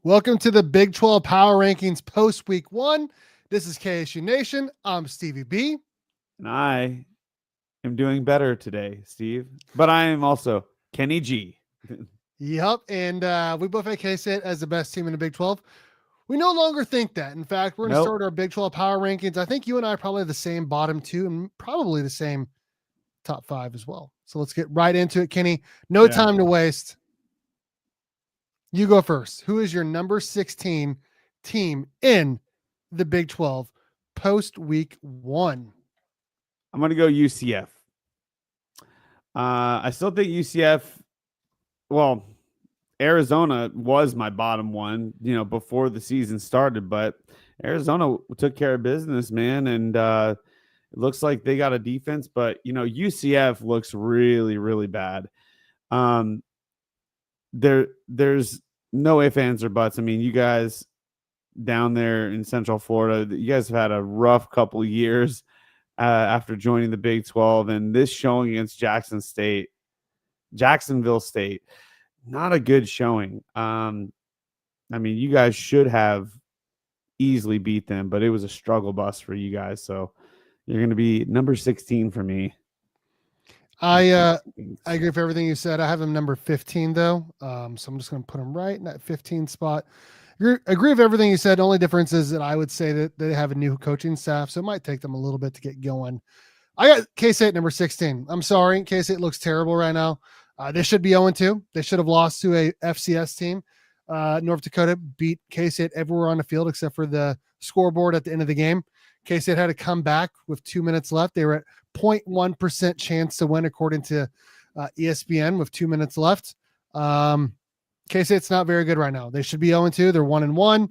Welcome to the Big 12 Power Rankings post week one. This is KSU Nation. I'm Stevie B. And I am doing better today, Steve. But I am also Kenny G. Yep. And we both had K-State as the best team in the Big 12. We no longer think that. In fact, we're going to start our Big 12 Power Rankings. I think you and I are probably the same bottom two and probably the same top five as well. So let's get right into it, Kenny. No time to waste. You go first. Who is your number 16 team in the Big 12 post week one? I'm going to go UCF. I still think UCF, well, Arizona was my bottom one, before the season started, but Arizona took care of business, man. And it looks like they got a defense, but UCF looks really, really bad. There's no ifs, ands, or buts. I mean, you guys down there in Central Florida, you guys have had a rough couple of years after joining the Big 12, and this showing against Jacksonville State, not a good showing. I mean, you guys should have easily beat them, but it was a struggle bus for you guys. So you're going to be number 16 for me. I agree with everything you said. I have him number 15 though. So I'm just going to put him right in that 15 spot. Agree with everything you said. The only difference is that I would say that they have a new coaching staff, so it might take them a little bit to get going. I got K-State number 16. I'm sorry. K-State looks terrible right now. They should be 0-2. They should have lost to a FCS team. North Dakota beat K-State everywhere on the field except for the scoreboard at the end of the game. K-State had to come back with 2 minutes left. They were at 0.1% chance to win according to ESPN with 2 minutes left. K-State's not very good right now. They should be 0-2. They're 1-1.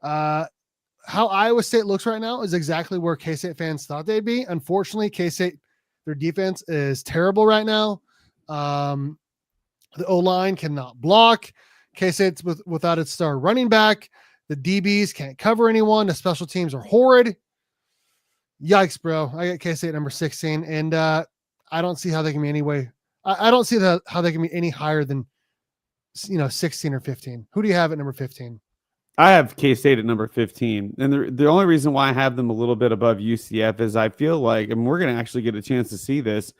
How Iowa State looks right now is exactly where K-State fans thought they'd be. Unfortunately, K-State, their defense is terrible right now. The O-line cannot block. K-State's without its star running back. The DBs can't cover anyone. The special teams are horrid. Yikes, bro. I got K-State number 16, and I don't see how they can be any way. I don't see how they can be any higher than 16 or 15. Who do you have at number 15? I have K-State at number 15. And the only reason why I have them a little bit above UCF is I feel like, and we're going to actually get a chance to see this,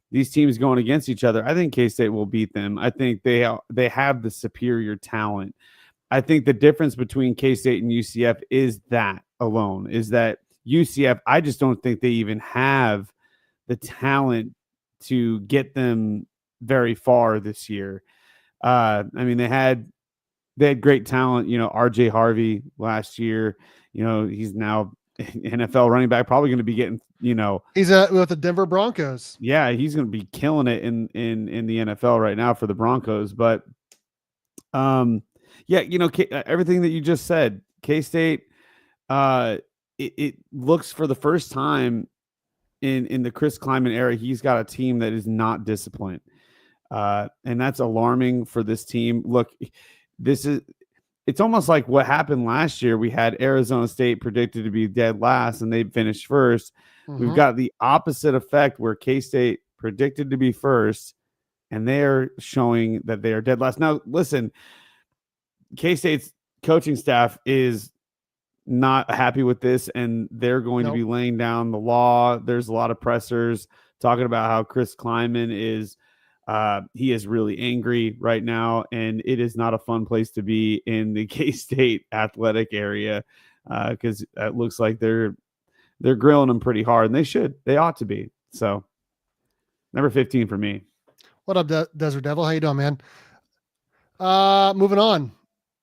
these teams going against each other. I think K-State will beat them. I think they have the superior talent. I think the difference between K-State and UCF is that alone, is that UCF, I just don't think they even have the talent to get them very far this year. I mean, they had great talent, RJ Harvey last year, he's now NFL running back, probably going to be getting, he's with the Denver Broncos. Yeah, he's going to be killing it in the NFL right now for the Broncos. But yeah, everything that you just said, K-State, it looks for the first time in the Chris Kleiman era, he's got a team that is not disciplined. And that's alarming for this team. Look, it's almost like what happened last year. We had Arizona State predicted to be dead last and they finished first. Mm-hmm. We've got the opposite effect where K-State predicted to be first and they're showing that they are dead last. Now, listen, K-State's coaching staff is not happy with this and they're going to be laying down the law. There's a lot of pressers talking about how Chris Kleiman is he is really angry right now, and it is not a fun place to be in the K-State athletic area because it looks like they're grilling them pretty hard, and they ought to be. So, number 15 for me. What up, Desert Devil? How you doing, man? Moving on,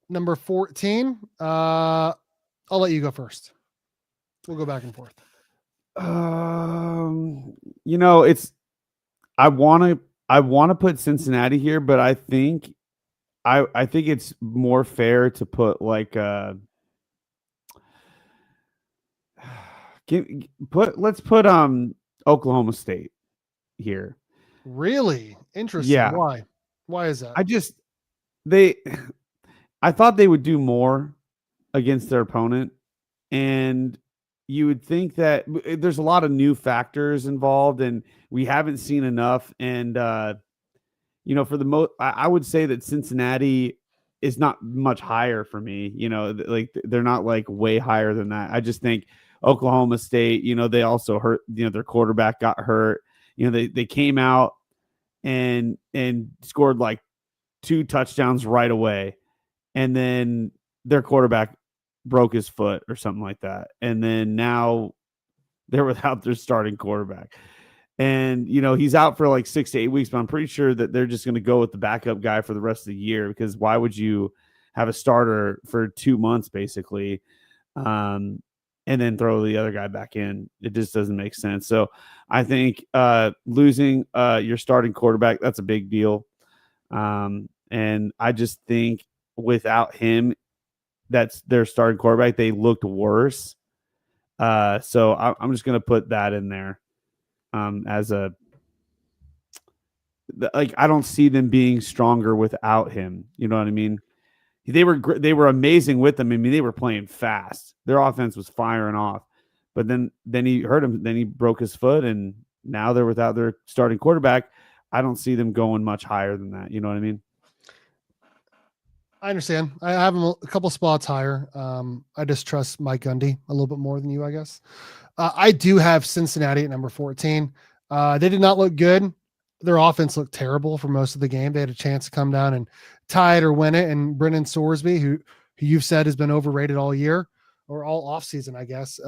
number 14. I'll let you go first. We'll go back and forth. I want to put Cincinnati here, but I think it's more fair to put like let's put Oklahoma State here. Really interesting. Yeah. Why is that? I thought they would do more against their opponent, and you would think that there's a lot of new factors involved and we haven't seen enough. And, for the most, I would say that Cincinnati is not much higher for me. Like they're not like way higher than that. I just think Oklahoma State, they also hurt, their quarterback got hurt. They came out and scored like 2 touchdowns right away. And then their quarterback broke his foot or something like that. And then now they're without their starting quarterback. And, he's out for like 6 to 8 weeks, but I'm pretty sure that they're just going to go with the backup guy for the rest of the year, because why would you have a starter for 2 months basically, and then throw the other guy back in? It just doesn't make sense. So I think losing your starting quarterback, that's a big deal. And I just think without him, that's their starting quarterback, they looked worse. So I'm just going to put that in there. As I don't see them being stronger without him. You know what I mean? They were amazing with them. I mean, they were playing fast. Their offense was firing off. But then he hurt him. Then he broke his foot, and now they're without their starting quarterback. I don't see them going much higher than that. You know what I mean? I understand. I have them a couple spots higher. I just trust Mike Gundy a little bit more than you, I guess. I do have Cincinnati at number 14. They did not look good. Their offense looked terrible for most of the game. They had a chance to come down and tie it or win it. And Brennan Sorsby, who you've said has been overrated all year or all offseason, I guess,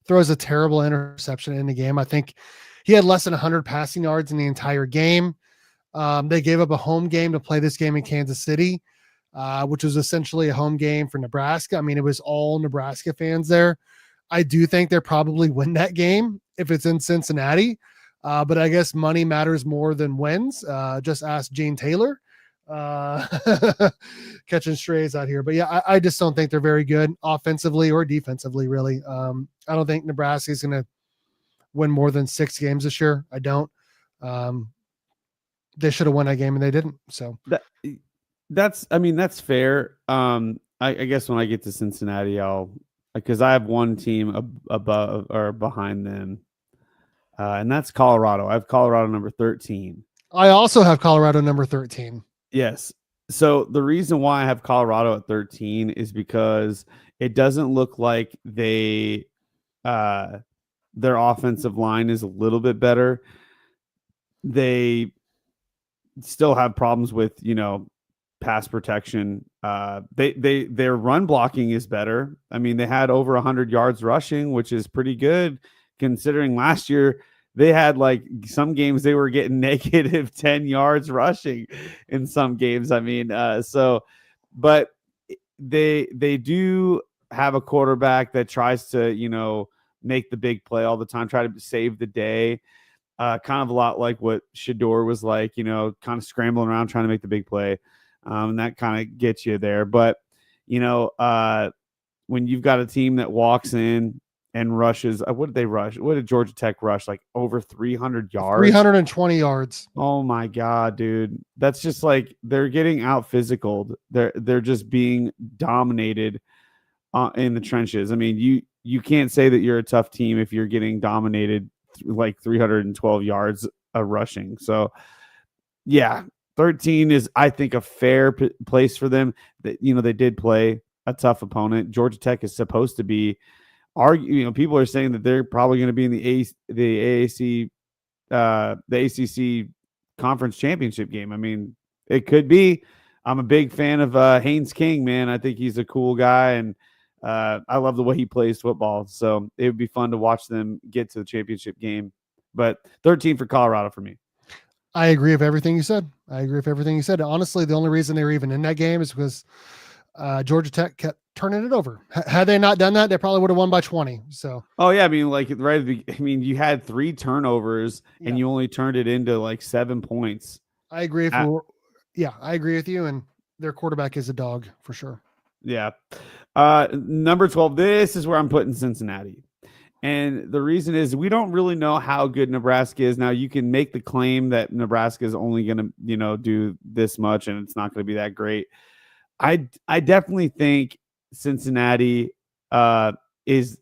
throws a terrible interception in the game. I think he had less than 100 passing yards in the entire game. They gave up a home game to play this game in Kansas City, which was essentially a home game for Nebraska. I mean, it was all Nebraska fans there. I do think they'll probably win that game if it's in Cincinnati. But I guess money matters more than wins. Just ask Gene Taylor, catching strays out here. But yeah, I just don't think they're very good offensively or defensively, really. I don't think Nebraska is going to win more than 6 games this year. I don't. They should have won that game and they didn't. So that's fair. I guess when I get to Cincinnati, because I have one team above or behind them, and that's Colorado. I have Colorado number 13. I also have Colorado number 13. Yes. So the reason why I have Colorado at 13 is because it doesn't look like their offensive line is a little bit better. They still have problems with, pass protection. Their run blocking is better. I mean, they had over 100 yards rushing, which is pretty good considering last year they had like some games they were getting negative 10 yards rushing in some games. I mean, but they do have a quarterback that tries to, make the big play all the time, try to save the day. Kind of a lot like what Shador was like, kind of scrambling around trying to make the big play. And that kind of gets you there. But, when you've got a team that walks in and rushes, what did they rush? What did Georgia Tech rush? Like over 300 yards? 320 yards. Oh my God, dude. That's just like they're getting out physicaled. They're just being dominated in the trenches. I mean, you can't say that you're a tough team if you're getting dominated like 312 yards of rushing. So yeah, 13 is, I think, a fair place for them. That they did play a tough opponent. Georgia Tech is supposed to be people are saying that they're probably going to be in the ACC conference championship game. I mean, it could be. I'm a big fan of Haynes King, man. I think he's a cool guy, and I love the way he plays football. So it would be fun to watch them get to the championship game. But 13 for Colorado for me. I agree with everything you said. Honestly, the only reason they were even in that game is because Georgia Tech kept turning it over. Had they not done that, they probably would have won by 20. So, oh yeah, I mean, like you had 3 turnovers and you only turned it into like 7 points. I agree. I agree with you. And their quarterback is a dog for sure. Yeah. Number 12. This is where I'm putting Cincinnati. And the reason is we don't really know how good Nebraska is. Now, you can make the claim that Nebraska is only going to, do this much and it's not going to be that great. I definitely think Cincinnati was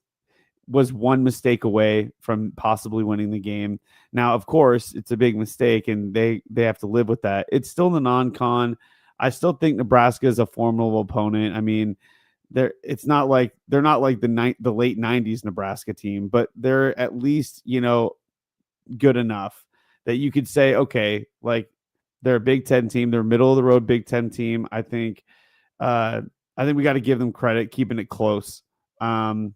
one mistake away from possibly winning the game. Now, of course, it's a big mistake and they have to live with that. It's still the non-con. I still think Nebraska is a formidable opponent. I mean, they're not like the late 90s Nebraska team, but they're at least, good enough that you could say, okay, like they're a Big Ten team, they're middle of the road Big Ten team. I think we got to give them credit keeping it close. I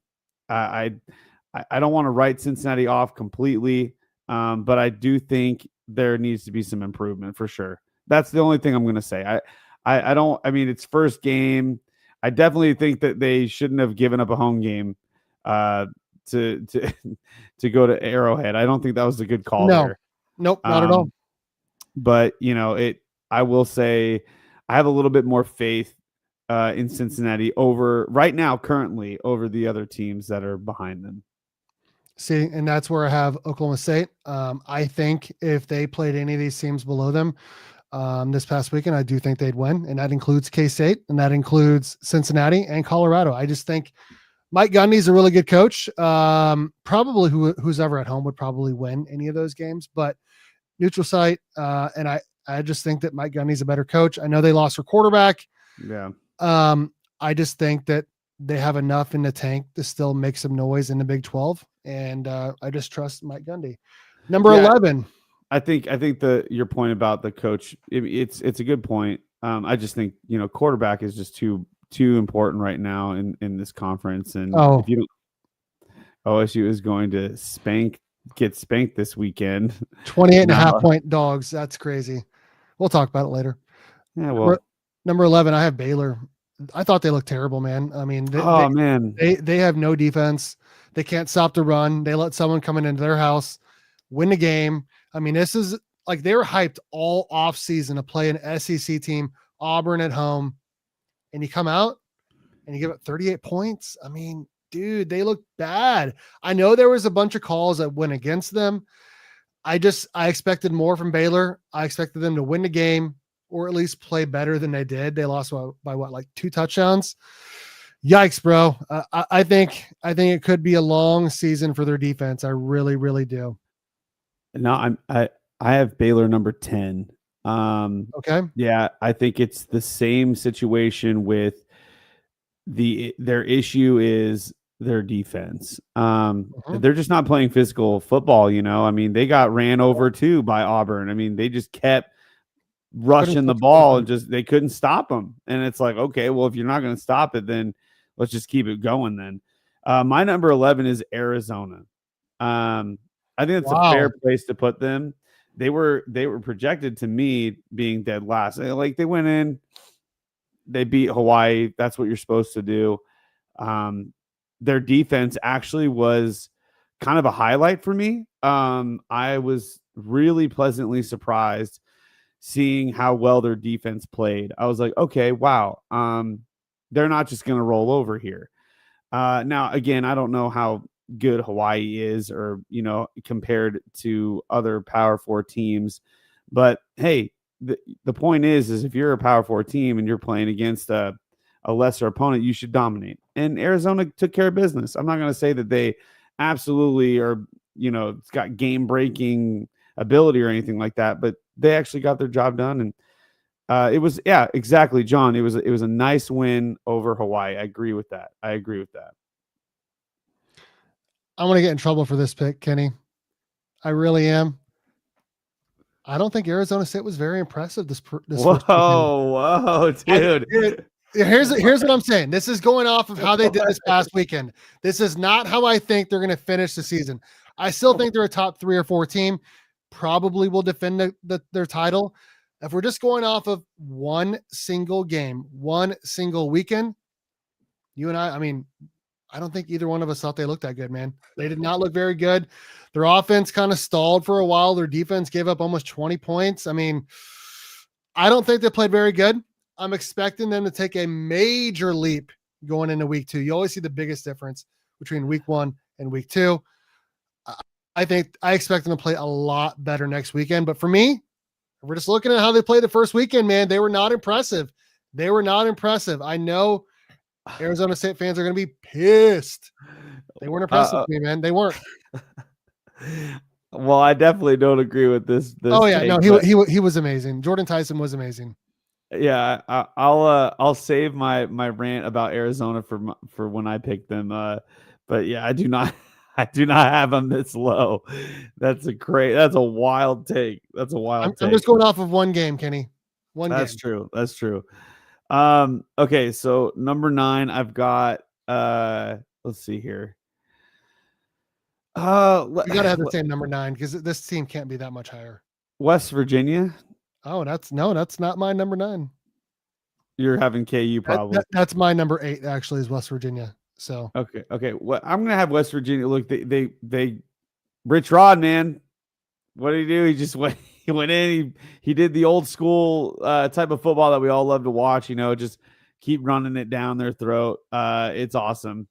don't want to write Cincinnati off completely, but I do think there needs to be some improvement for sure. That's the only thing I'm going to say. I mean, it's first game. I definitely think that they shouldn't have given up a home game to go to Arrowhead. I don't think that was a good call there. Nope, not at all. But I will say I have a little bit more faith in Cincinnati currently over the other teams that are behind them. See, and that's where I have Oklahoma State. I think if they played any of these teams below them this past weekend, I do think they'd win, and that includes K-State, and that includes Cincinnati and Colorado. I just think Mike Gundy's a really good coach. Probably who's ever at home would probably win any of those games, but neutral site, and I just think that Mike Gundy's a better coach. I know they lost their quarterback. Yeah. I just think that they have enough in the tank to still make some noise in the Big 12, and I just trust Mike Gundy. Number 11. I think your point about the coach, it's a good point. I just think quarterback is just too important right now in this conference, and if you don't, OSU is going to get spanked this weekend. 28.5 point dogs. That's crazy. We'll talk about it later. Yeah. Well, number 11, I have Baylor. I thought they looked terrible, man. I mean, they have no defense. They can't stop the run. They let someone come into their house, win the game. I mean, this is like they were hyped all off season to play an SEC team, Auburn at home, and you come out and you give up 38 points. I mean, dude, they look bad. I know there was a bunch of calls that went against them. I expected more from Baylor. I expected them to win the game or at least play better than they did. They lost by what, like 2 touchdowns? Yikes, bro. I think it could be a long season for their defense. I really, really do. No, I have Baylor number 10. Okay. Yeah, I think it's the same situation with their issue is their defense. They're just not playing physical football, I mean, they got ran over too by Auburn. I mean, they just kept rushing the ball and they couldn't stop them. And it's like, okay, well, if you're not going to stop it, then let's just keep it going then. My number 11 is Arizona. I think that's a fair place to put them. They were projected to me being dead last. Like they went in, they beat Hawaii. That's what you're supposed to do. Their defense actually was kind of a highlight for me. I was really pleasantly surprised seeing how well their defense played. I was like, okay, wow. They're not just going to roll over here. Now, again, I don't know how good Hawaii is or, compared to other Power 4 teams. But, hey, the point is if you're a Power 4 team and you're playing against a lesser opponent, you should dominate. And Arizona took care of business. I'm not going to say that they absolutely are, it's got game-breaking ability or anything like that, but they actually got their job done. And it was, yeah, exactly, John. It was a nice win over Hawaii. I agree with that. I want to get in trouble for this pick, Kenny. I really am. I don't think Arizona State was very impressive this whoa, dude. Here's what I'm saying. This is going off of how they did this past weekend. This is not how I think they're going to finish the season. I still think they're a top 3 or 4 team. Probably will defend their title. If we're just going off of one single game, one single weekend, you and I mean, I don't think either one of us thought they looked that good, man. They did not look very good. Their offense kind of stalled for a while. Their defense gave up almost 20 points. I mean, I don't think they played very good. I'm expecting them to take a major leap going into week 2. You always see the biggest difference between week 1 and week 2. I expect them to play a lot better next weekend. But for me, if we're just looking at how they played the first weekend, man, they were not impressive. I know Arizona State fans are going to be pissed. They weren't impressive with me, man. They weren't. Well, I definitely don't agree with this. Oh yeah, no, he was amazing. Jordan Tyson was amazing. Yeah, I'll save my rant about Arizona for when I pick them. But yeah, I do not I do not have them this low. That's a wild take. That's a wild I'm just take. going off of one game, Kenny. One That's game. true. That's true. Okay, so number 9, I've got let's see here. We got to have the same number 9 because this team can't be that much higher. West Virginia. Oh, that's not my number 9. You're having KU probably. That's my number 8. Actually, is West Virginia. So Okay. Well, I'm gonna have West Virginia. Look, they Rich Rod, man. What did he do? He just went. He went in. He did the old school type of football that we all love to watch. Just keep running it down their throat. It's awesome.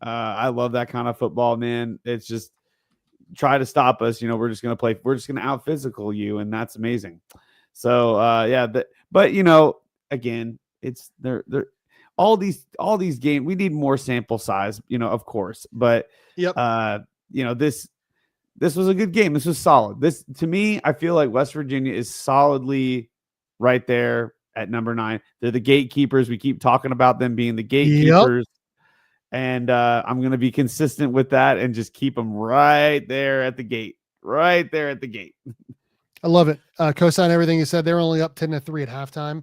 I love that kind of football, man. It's just try to stop us. We're just gonna play. We're just gonna out physical you, and that's amazing. So yeah, but again, it's they're all these games. We need more sample size, of course. But yep. This was a good game. This was solid. This, to me, I feel like West Virginia is solidly right there at number 9. They're the gatekeepers. We keep talking about them being the gatekeepers. Yep. And I'm going to be consistent with that and just keep them right there at the gate. Right there at the gate. I love it. Co-sign everything you said. They were only up 10-3 at halftime.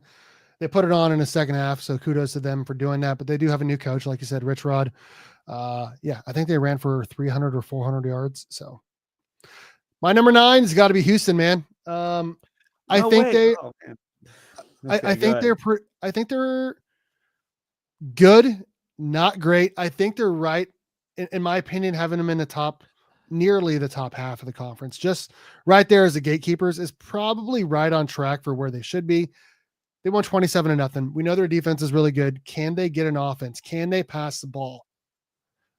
They put it on in the second half, so kudos to them for doing that. But they do have a new coach, like you said, Rich Rod. Yeah, I think they ran for 300 or 400 yards. So my number 9's got to be Houston, man. I think they're good, not great. I think they're right, in my opinion, having them in the top, nearly the top half of the conference. Just right there as the gatekeepers is probably right on track for where they should be. They won 27-0. We know their defense is really good. Can they get an offense? Can they pass the ball?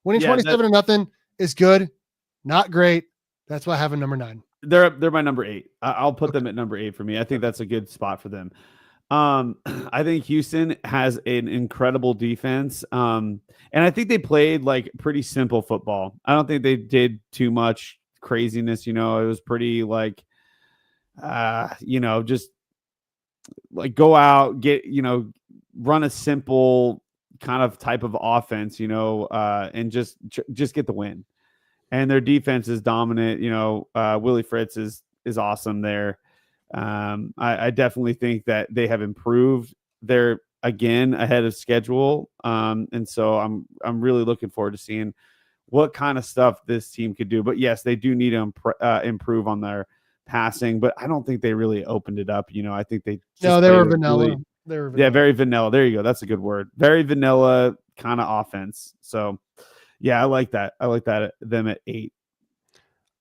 Winning 27-0 is good, not great. That's why I have them number 9. They're my number 8. I'll put them at number 8 for me. I think that's a good spot for them. I think Houston has an incredible defense. And I think they played like pretty simple football. I don't think they did too much craziness. It was pretty like, just like go out, get, run a simple kind of type of offense, and just get the win. And their defense is dominant. Willie Fritz is awesome there. I definitely think that they have improved. They're again ahead of schedule. And so I'm really looking forward to seeing what kind of stuff this team could do. But yes, they do need to improve on their passing, but I don't think they really opened it up. I think they were vanilla. They were vanilla. Yeah, very vanilla. There you go. That's a good word. Very vanilla kind of offense. So yeah, I like that. I like that. Them at 8.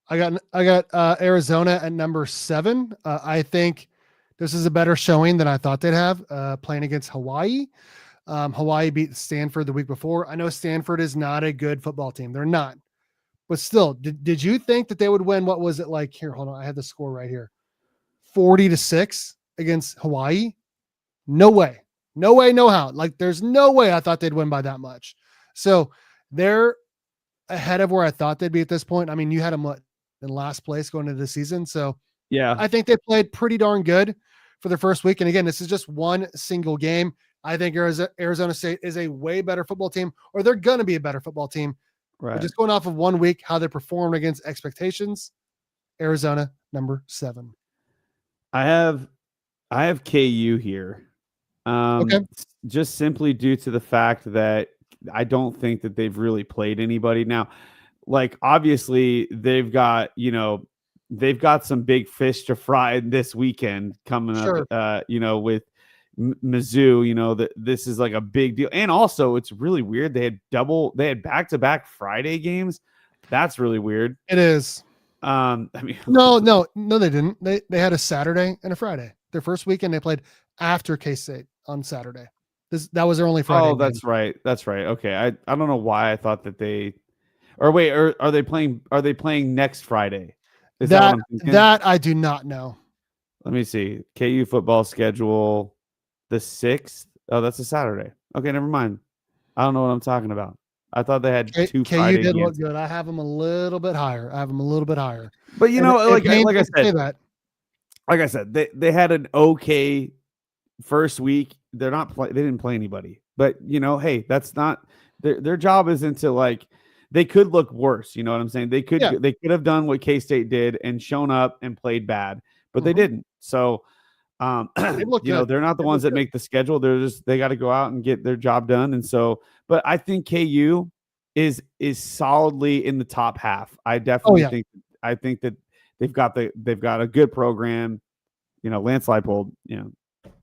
I got Arizona at number 7. I think this is a better showing than I thought they'd have, playing against Hawaii. Hawaii beat Stanford the week before. I know Stanford is not a good football team. They're not. But still, did you think that they would win? What was it like? Here, hold on. I had the score right here. 40-6 against Hawaii. No way. No way, no how. Like, there's no way I thought they'd win by that much. So they're ahead of where I thought they'd be at this point. I mean, you had them in last place going into the season. So yeah, I think they played pretty darn good for the first week. And again, this is just one single game. I think Arizona State is a way better football team, or they're going to be a better football team. Right. But just going off of 1 week, how they performed against expectations, Arizona number 7. I have KU here. Okay. Just simply due to the fact that I don't think that they've really played anybody. Now, like, obviously they've got some big fish to fry this weekend coming up, with Mizzou, that this is like a big deal. And also it's really weird. They had back-to-back Friday games. That's really weird. It is. I mean, no, they didn't. They had a Saturday and a Friday. Their first weekend they played after K-State on Saturday. That was their only Friday. Oh, that's right. That's right. Okay. I don't know why I thought that they, or wait, are they playing next Friday? Is that what I'm thinking? That I do not know. Let me see. KU football schedule, the 6th. Oh, that's a Saturday. Okay, never mind. I don't know what I'm talking about. I thought they had 2 Friday KU did games. look good. I have them a little bit higher. But like I said, they had an okay first week they didn't play anybody. But hey, that's not their job isn't to like they could look worse, you know what I'm saying? They could Yeah. have done what K-State did and shown up and played bad, but they Mhm. didn't. So They look good. they're not the They ones look that good. make the schedule. They got to go out and get their job done. And so, but I think KU is solidly in the top half. I Oh definitely yeah. think that they've got a good program. Lance Leipold,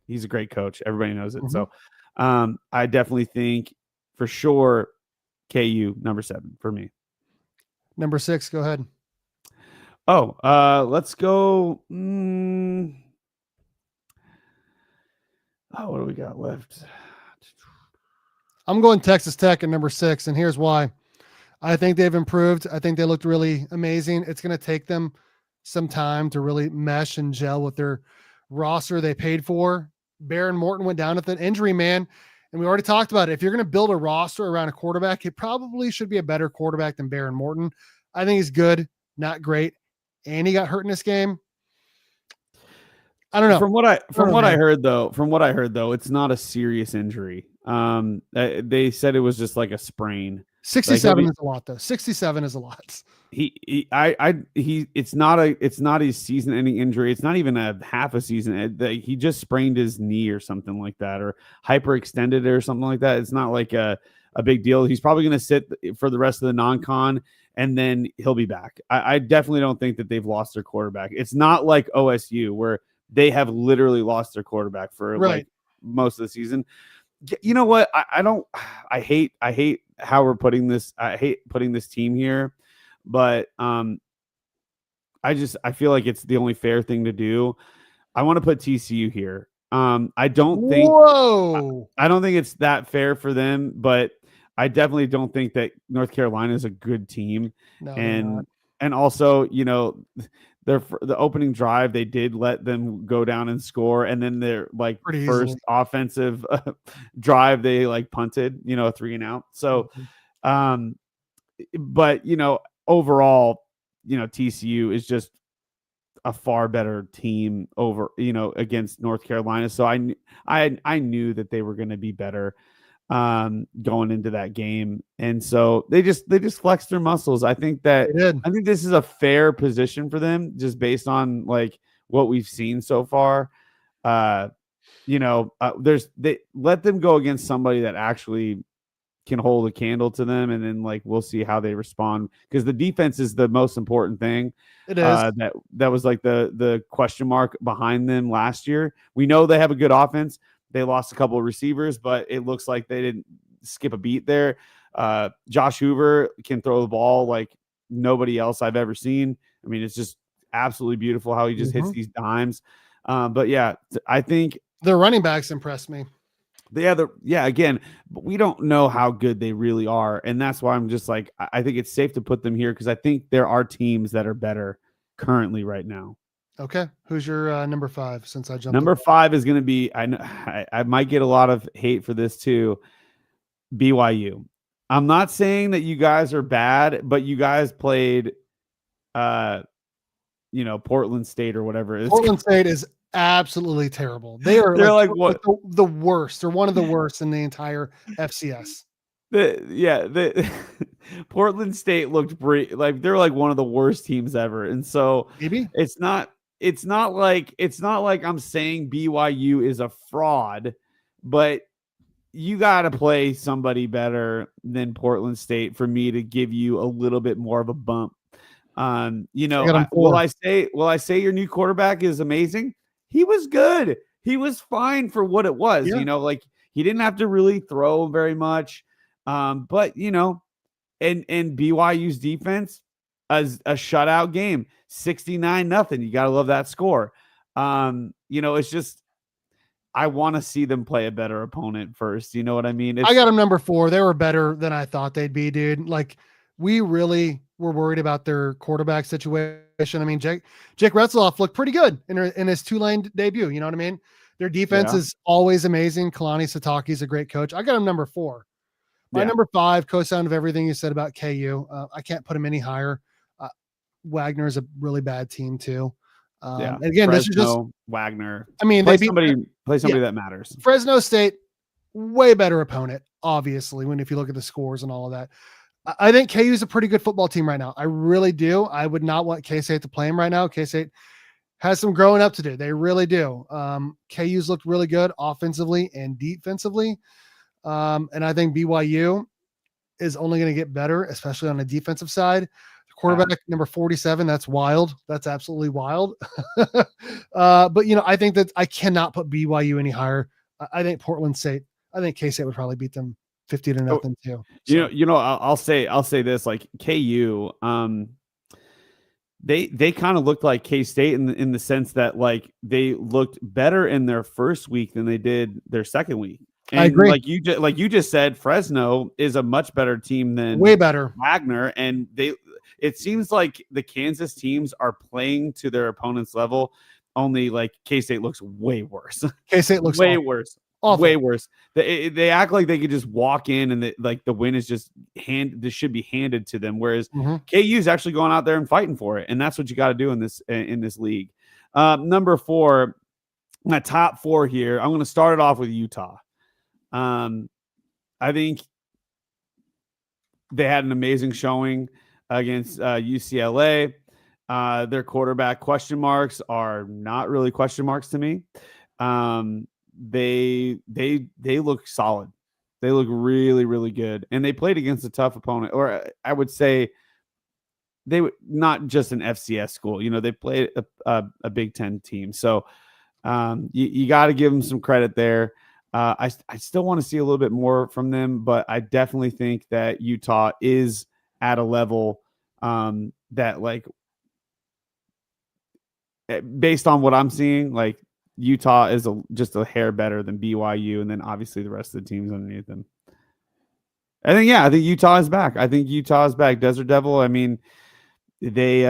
he's a great coach. Everybody knows it. Mhm. So I definitely think for sure KU number 7 for me. Number 6, go ahead. Oh, let's go. What do we got left? I'm going Texas Tech at number 6, and here's why. I think they've improved. I think they looked really amazing. It's going to take them some time to really mesh and gel with their roster they paid for. Baron Morton went down with an injury, man. And we already talked about it. If you're going to build a roster around a quarterback, it probably should be a better quarterback than Baron Morton. I think he's good, not great. And he got hurt in this game. I don't know. From what I man. heard though, it's not a serious injury. They said it was just like a sprain. 67 is a lot though. 67 is a lot. It's not his season-ending injury. It's not even a half a season. He just sprained his knee or something like that, or hyperextended it or something like that. It's not like a big deal. He's probably going to sit for the rest of the non-con, and then he'll be back. I definitely don't think that they've lost their quarterback. It's not like OSU where they have literally lost their quarterback for like most of the season. You know what? I hate how we're putting this. I hate putting this team here, but I feel like it's the only fair thing to do. I want to put TCU here. I don't think it's that fair for them, but I definitely don't think that North Carolina is a good team. No, and also, the opening drive, they did let them go down and score, and then their like pretty first easily. offensive drive, they like punted, a 3 and out. So, but overall, TCU is just a far better team over, against North Carolina. So I knew that they were going to be better going into that game. And so they just flexed their muscles. I think this is a fair position for them just based on like what we've seen so far. They let them go against somebody that actually can hold a candle to them, and then like we'll see how they respond, because the defense is the most important thing. It is. That was like the question mark behind them last year. We know they have a good offense. They lost a couple of receivers, but it looks like they didn't skip a beat there. Josh Hoover can throw the ball like nobody else I've ever seen. I mean, it's just absolutely beautiful how he just hits these dimes. But yeah, I think their running backs impressed me. Again, but we don't know how good they really are, and that's why I'm just like, I think it's safe to put them here because I think there are teams that are better currently right now. Okay, who's your number 5? Since I jumped, number 5 is going to be, I might get a lot of hate for this too, BYU. I'm not saying that you guys are bad, but you guys played, Portland State or whatever it is. Portland State is absolutely terrible. They're like what the worst. They're one of the worst in the entire FCS. Portland State looked like they're like one of the worst teams ever, and so maybe it's not like I'm saying BYU is a fraud, but you got to play somebody better than Portland State for me to give you a little bit more of a bump. Will I say your new quarterback is amazing? He was good. He was fine for what it was. Yeah. Like he didn't have to really throw very much. But and BYU's defense as a shutout game, 69-0. You got to love that score. It's just, I want to see them play a better opponent first. You know what I mean? I got them number 4. They were better than I thought they'd be, dude. Like we really were worried about their quarterback situation. I mean, Jake Retzloff looked pretty good in his Tulane debut. You know what I mean? Their defense is always amazing. Kalani Sitake's a great coach. I got him number 4. My number 5, co-sound of everything you said about KU. I can't put him any higher. Wagner is a really bad team too. Yeah. And again, this is just, Fresno, Wagner. I mean, Play they beat somebody that matters. Fresno State, way better opponent, obviously, if you look at the scores and all of that. I think KU is a pretty good football team right now. I really do. I would not want K-State to play them right now. K-State has some growing up to do. They really do. KU's looked really good offensively and defensively. And I think BYU is only going to get better, especially on the defensive side. The quarterback, number 47, that's wild. That's absolutely wild. But, I think that I cannot put BYU any higher. I think K-State would probably beat them 50-0 too. So. I'll say this, like KU, they kind of looked like K-State in the sense that like they looked better in their first week than they did their second week. And I agree. Like you just said, Fresno is a much better team than way better Wagner, and it seems like the Kansas teams are playing to their opponent's level. Only like K-State looks way worse. K-State looks way awful. worse. Awful. Way worse. They act like they could just walk in and the win is just this should be handed to them. Whereas KU is actually going out there and fighting for it, and that's what you got to do in this league. Number 4, my top 4 here. I'm going to start it off with Utah. I think they had an amazing showing against UCLA. Their quarterback question marks are not really question marks to me. They look solid. They look really, really good. And they played against a tough opponent, or I would say they were not just an FCS school. They played a Big Ten team. So you got to give them some credit there. I still want to see a little bit more from them, but I definitely think that Utah is at a level that, like, based on what I'm seeing, like, Utah is just a hair better than BYU, and then obviously the rest of the teams underneath them. I think Utah is back. Desert Devil. I mean, they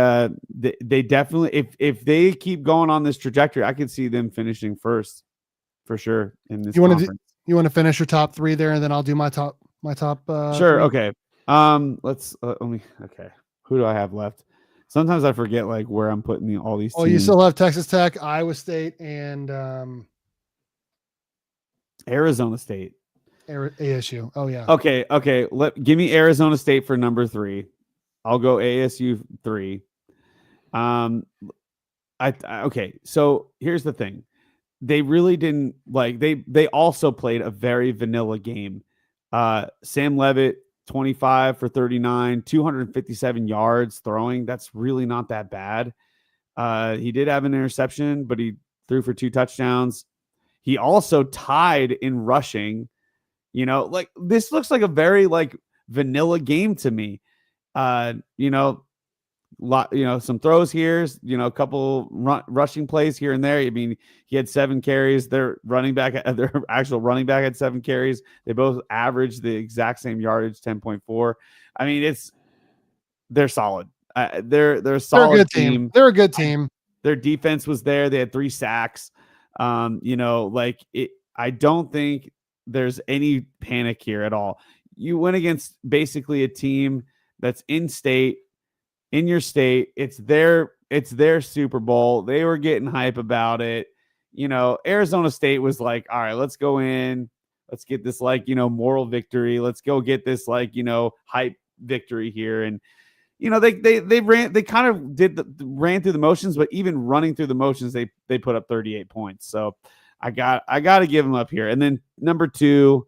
definitely, if they keep going on this trajectory, I could see them finishing first for sure in this conference. You want to finish your top 3 there, and then I'll do my top. Sure. 3? Okay. Let me. Okay. Who do I have left? Sometimes I forget like where I'm putting all these teams. Oh, you still have Texas Tech, Iowa State, and Arizona State. ASU. Oh yeah. Okay. Give me Arizona State for number 3. I'll go ASU 3. Okay. So here's the thing. They really didn't like they also played a very vanilla game. Sam Levitt, 25 for 39, 257 yards throwing. That's really not that bad. He did have an interception, but he threw for 2 touchdowns. He also tied in rushing. Like, this looks like a very like vanilla game to me. Some throws here, a couple rushing plays here and there. I mean, he had 7 carries. Their actual running back had 7 carries. They both averaged the exact same yardage, 10.4. I mean, they're solid. They're a solid good team. They're a good team. Their defense was there. They had 3 sacks. I don't think there's any panic here at all. You went against basically a team that's in your state. It's their Super Bowl. They were getting hype about it. Arizona State was like, all right, let's go in. Let's get this moral victory. Let's go get this hype victory here. And they kind of ran through the motions, but even running through the motions, they put up 38 points. So I got to give them up here. And then number 2,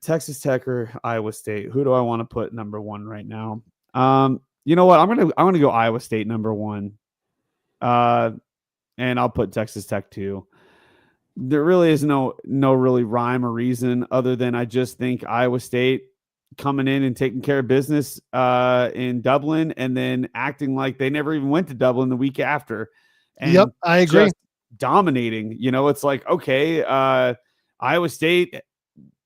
Texas Tech or Iowa State. Who do I want to put number 1 right now? You know what? I'm gonna go Iowa State number 1. And I'll put Texas Tech 2. There really is no really rhyme or reason other than I just think Iowa State coming in and taking care of business in Dublin, and then acting like they never even went to Dublin the week after. And yep, I agree. Just dominating. It's like, okay, Iowa State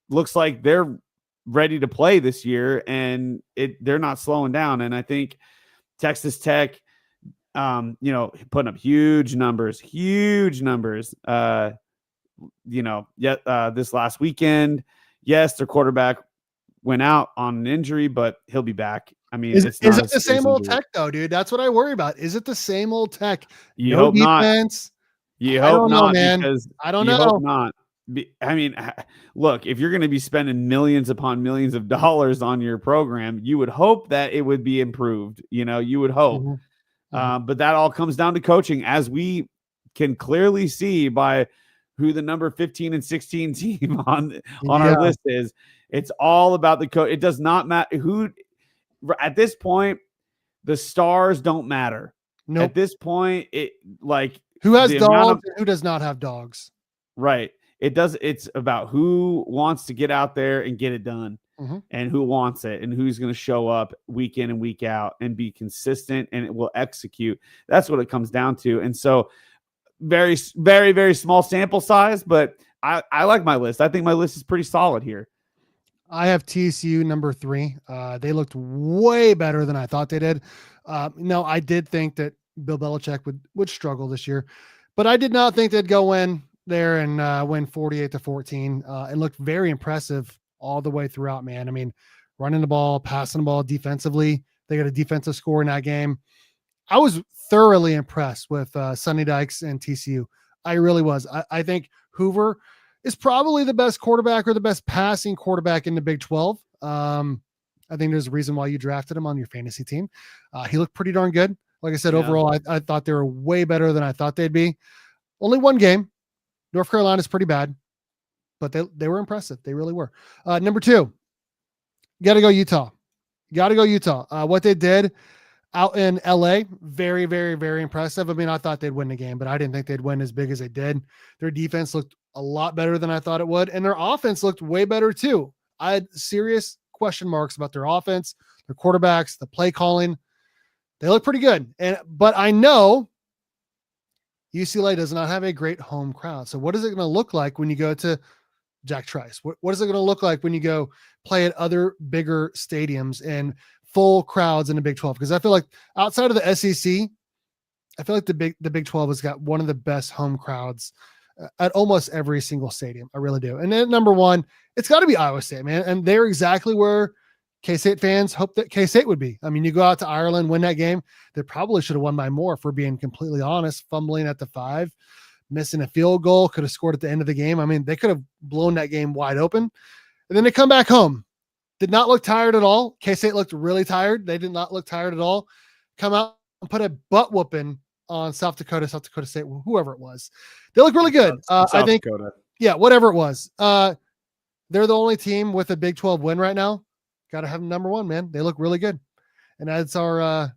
looks like they're ready to play this year, and they're not slowing down. And I think Texas Tech, putting up huge numbers, this last weekend. Yes, their quarterback went out on an injury, but he'll be back. I mean, Is it's is not it as the serious same as old it. Tech though, dude? That's what I worry about. Is it the same old Tech? You No hope not. defense. You I hope don't know, not, man. because I don't you hope know. not. I mean, look, if you're going to be spending millions upon millions of dollars on your program, you would hope that it would be improved. You would hope. Mhm. Mhm. But that all comes down to coaching, as we can clearly see by who the number 15 and 16 team on our Yeah. list is. It's all about the coach. It does not matter who. At this point, the stars don't matter. At Nope. this point, it like Who has the amount dogs of and who does not have dogs? right. It's about who wants to get out there and get it done, Mhm. and who wants it, and who's going to show up week in and week out and be consistent, and it will execute. That's what it comes down to. And so, very, very, very small sample size, but I like my list. I think my list is pretty solid here. I have TCU number 3. They looked way better than I thought they did. No, I did think that Bill Belichick would struggle this year, but I did not think they'd go in there and win 48-14. And looked very impressive all the way throughout, man. I mean, running the ball, passing the ball defensively. They got a defensive score in that game. I was thoroughly impressed with Sonny Dykes and TCU. I really was. I think Hoover is probably the best quarterback or the best passing quarterback in the Big 12. I think there's a reason why you drafted him on your fantasy team. He looked pretty darn good. Like I said, Yeah. overall, I thought they were way better than I thought they'd be. Only one game. North Carolina's pretty bad, but they were impressive. They really were. Number 2, you got to go Utah. What they did out in LA, very, very, very impressive. I mean, I thought they'd win the game, but I didn't think they'd win as big as they did. Their defense looked a lot better than I thought it would, and their offense looked way better too. I had serious question marks about their offense, their quarterbacks, the play calling. They look pretty good. But I know UCLA does not have a great home crowd. So what is it going to look like when you go to Jack Trice? What is it going to look like when you go play at other bigger stadiums and full crowds in the Big 12? Because I feel like outside of the SEC, I feel like the Big 12 has got one of the best home crowds at almost every single stadium. I really do. And then number 1, it's got to be Iowa State, man. And they're exactly where K-State fans hope that K-State would be. I mean, you go out to Ireland, win that game. They probably should have won by more, for being completely honest, fumbling at the 5. Missing a field goal, could have scored at the end of the game. I mean, they could have blown that game wide open. And then they come back home. Did not look tired at all. K-State looked really tired. They did not look tired at all. Come out and put a butt whooping on South Dakota State, whoever it was. They look really good. I think, Dakota. Yeah, whatever it was. They're the only team with a Big 12 win right now. Got to have them number 1, man. They look really good. And that's our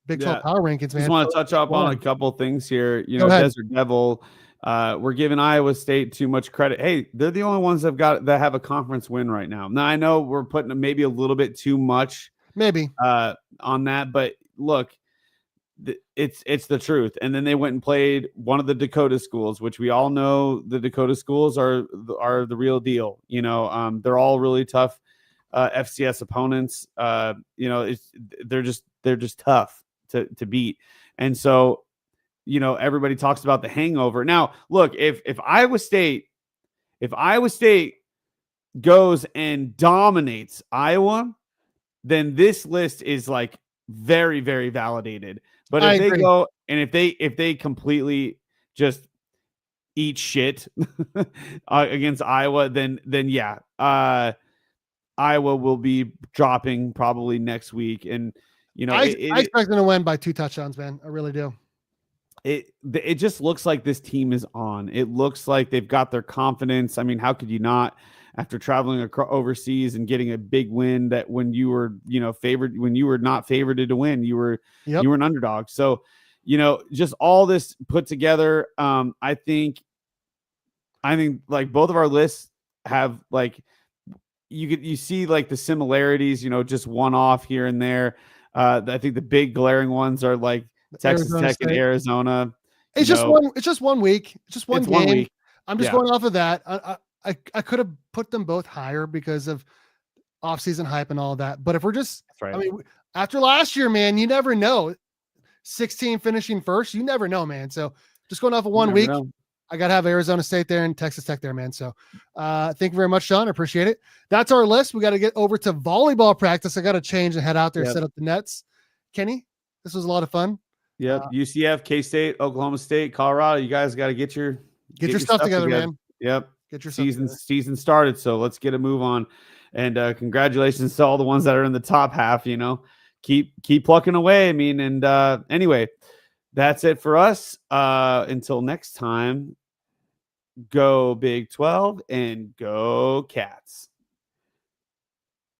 Big 12 power rankings, man. Just want to touch up on a couple things here. Go ahead. Desert Devil, we're giving Iowa State too much credit. Hey, they're the only ones that have a conference win right now. Now I know we're putting maybe a little bit too much on that, but look, it's the truth. And then they went and played one of the Dakota schools, which we all know the Dakota schools are the real deal. They're all really tough FCS opponents. They're just tough to beat. And so, everybody talks about the hangover. Now, look, if Iowa State goes and dominates Iowa, then this list is like very, very validated. But if they go and if they completely just eat shit against Iowa, then yeah, Iowa will be dropping probably next week. And I expect them to win by 2 touchdowns, man. I really do. It just looks like this team is on. It looks like they've got their confidence. I mean, how could you not, after traveling overseas and getting a big win, that when you were, favored, when you were not favored to win, you were an underdog. So, just all this put together, I think like both of our lists have like, you see like the similarities, just one off here and there. I think the big glaring ones are like Texas Tech and Arizona. It's just one week. It's just one game. 1 week. I'm just going off of that. I could have put them both higher because of offseason hype and all that. But if we're just, I mean, after last year, man, you never know. 16 finishing first, you never know, man. So just going off of 1 week, I got to have Arizona State there and Texas Tech there, man. So thank you very much, Sean. I appreciate it. That's our list. We got to get over to volleyball practice. I got to change and head out there, set up the nets. Kenny, this was a lot of fun. Yep. UCF, K-State, Oklahoma State, Colorado. You guys got to get your stuff together, man. Yep. Get your season started. So let's get a move on. And congratulations to all the ones that are in the top half. You know, keep plucking away. I mean, and anyway, that's it for us. Until next time, go Big 12 and go Cats.